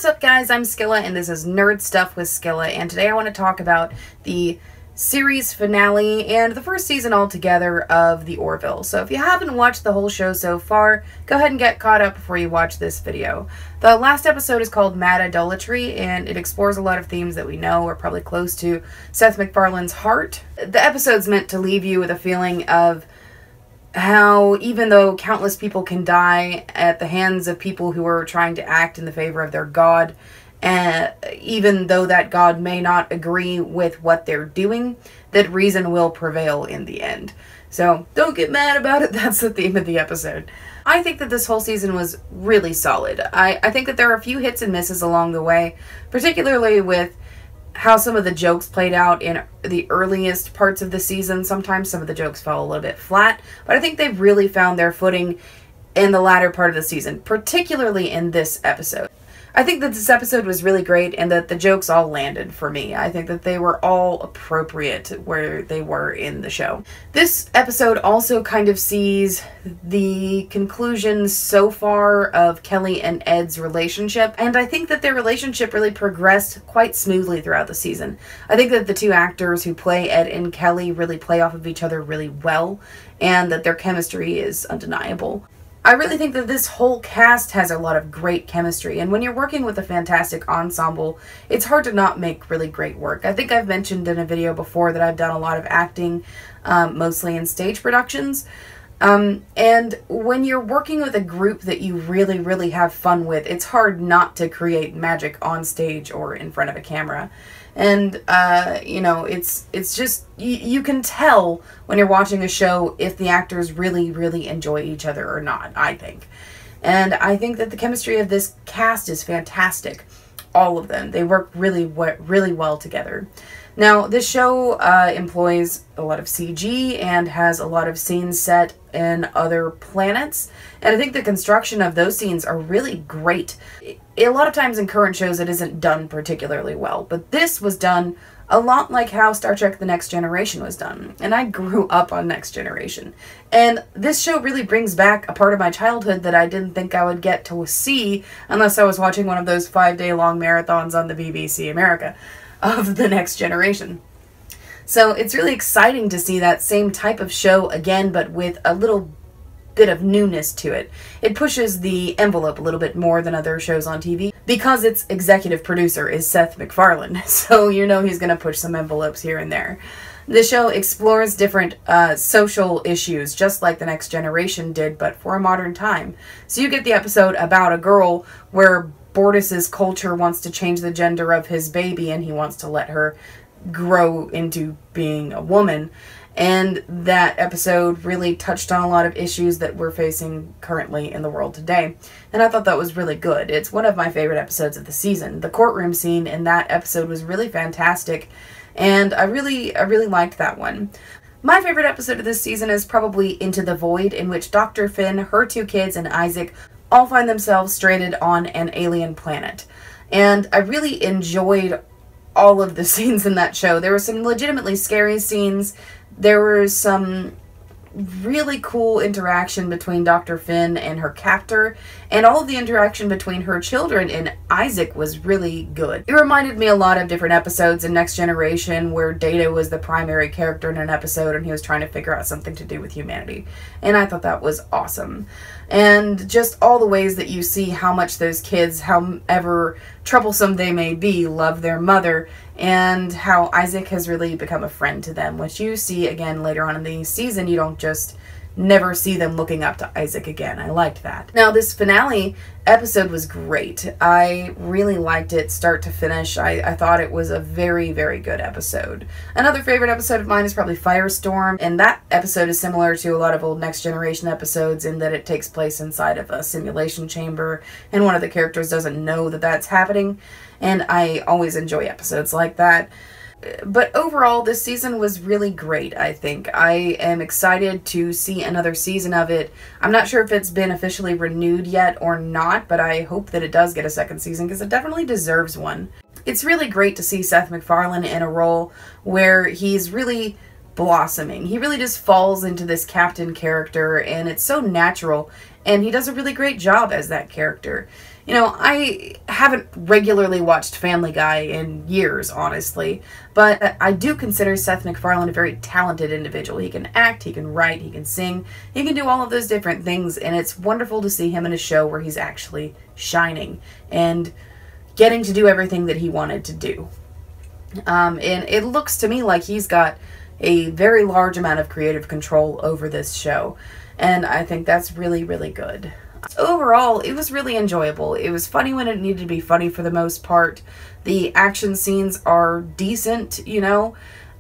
What's up, guys? I'm Skilla, and this is Nerd Stuff with Skilla, and today I want to talk about the series finale and the first season altogether of the Orville. So if you haven't watched the whole show so far, go ahead and get caught up before you watch this video. The last episode is called Mad Idolatry, and it explores a lot of themes that we know are probably close to Seth MacFarlane's heart. The episode's meant to leave you with a feeling of how even though countless people can die at the hands of people who are trying to act in the favor of their god, even though that god may not agree with what they're doing, that reason will prevail in the end. So don't get mad about it. That's the theme of the episode. I think that this whole season was really solid. I think that there are a few hits and misses along the way, particularly with how some of the jokes played out in the earliest parts of the season. Sometimes some of the jokes fell a little bit flat, but I think they've really found their footing in the latter part of the season, particularly in this episode. I think that this episode was really great and that the jokes all landed for me. I think that they were all appropriate where they were in the show. This episode also kind of sees the conclusion so far of Kelly and Ed's relationship, and I think that their relationship really progressed quite smoothly throughout the season. I think that the two actors who play Ed and Kelly really play off of each other really well, and that their chemistry is undeniable. I really think that this whole cast has a lot of great chemistry, and when you're working with a fantastic ensemble, it's hard to not make really great work. I think I've mentioned in a video before that I've done a lot of acting, mostly in stage productions, and when you're working with a group that you really have fun with, it's hard not to create magic on stage or in front of a camera. And, you know, it's just, you can tell when you're watching a show if the actors really enjoy each other or not, I think. And I think that the chemistry of this cast is fantastic. All of them. They work really well together. Now, this show employs a lot of CG and has a lot of scenes set in other planets, and I think the construction of those scenes are really great. A lot of times in current shows it isn't done particularly well, but this was done a lot like how Star Trek The Next Generation was done, and I grew up on Next Generation. And this show really brings back a part of my childhood that I didn't think I would get to see unless I was watching one of those 5-day-long marathons on the BBC America of The Next Generation. So it's really exciting to see that same type of show again, but with a little bit of newness to it. It pushes the envelope a little bit more than other shows on TV because its executive producer is Seth MacFarlane, so you know he's going to push some envelopes here and there. The show explores different social issues, just like The Next Generation did, but for a modern time. So you get the episode about a girl where Bortus's culture wants to change the gender of his baby, and he wants to let her grow into being a woman. And that episode really touched on a lot of issues that we're facing currently in the world today. And I thought that was really good. It's one of my favorite episodes of the season. The courtroom scene in that episode was really fantastic, and I really liked that one. My favorite episode of this season is probably Into the Void, in which Dr. Finn, her two kids, and Isaac all find themselves stranded on an alien planet. And I really enjoyed all of the scenes in that show. There were some legitimately scary scenes. There was some really cool interaction between Dr. Finn and her captor, and all of the interaction between her children and Isaac was really good. It reminded me a lot of different episodes in Next Generation where Data was the primary character in an episode and he was trying to figure out something to do with humanity. And I thought that was awesome. And just all the ways that you see how much those kids, however troublesome they may be, love their mother, and how Isaac has really become a friend to them, which you see again later on in the season. You don't just never see them looking up to Isaac again. I liked that. Now, this finale episode was great. I really liked it start to finish. I thought it was a very good episode. Another favorite episode of mine is probably Firestorm, and that episode is similar to a lot of old Next Generation episodes in that it takes place inside of a simulation chamber, and one of the characters doesn't know that that's happening, and I always enjoy episodes like that. But overall, this season was really great, I think. I am excited to see another season of it. I'm not sure if it's been officially renewed yet or not, but I hope that it does get a second season because it definitely deserves one. It's really great to see Seth MacFarlane in a role where he's really blossoming. He really just falls into this captain character, and it's so natural, and he does a really great job as that character. You know, I haven't regularly watched Family Guy in years, honestly, but I do consider Seth MacFarlane a very talented individual. He can act, he can write, he can sing, he can do all of those different things, and it's wonderful to see him in a show where he's actually shining and getting to do everything that he wanted to do. And it looks to me like he's got a very large amount of creative control over this show, and I think that's really, really good. Overall, it was really enjoyable. It was funny when it needed to be funny for the most part. The action scenes are decent, you know.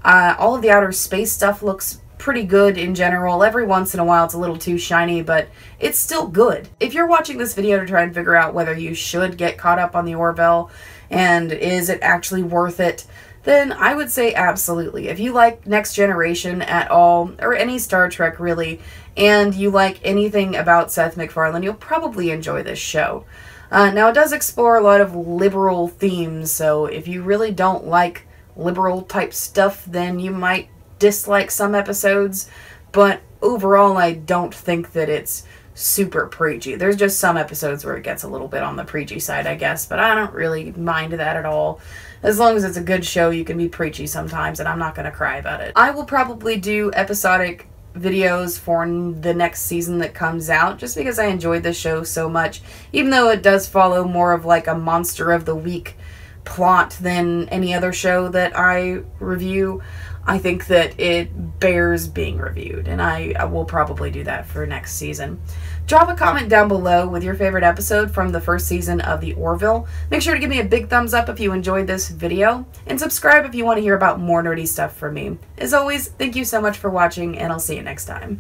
All of the outer space stuff looks pretty good in general. Every once in a while it's a little too shiny, but it's still good. If you're watching this video to try and figure out whether you should get caught up on the Orville and is it actually worth it, then I would say absolutely. If you like Next Generation at all, or any Star Trek really, and you like anything about Seth MacFarlane, you'll probably enjoy this show. Now, it does explore a lot of liberal themes, so if you really don't like liberal type stuff, then you might dislike some episodes, but overall I don't think that it's super preachy. There's just some episodes where it gets a little bit on the preachy side, I guess, but I don't really mind that at all. As long as it's a good show, you can be preachy sometimes, and I'm not going to cry about it. I will probably do episodic videos for the next season that comes out, just because I enjoyed this show so much, even though it does follow more of like a Monster of the Week plot than any other show that I review. I think that it bears being reviewed, and I will probably do that for next season. Drop a comment down below with your favorite episode from the first season of the Orville. Make sure to give me a big thumbs up if you enjoyed this video, and subscribe if you want to hear about more nerdy stuff from me. As always, thank you so much for watching, and I'll see you next time.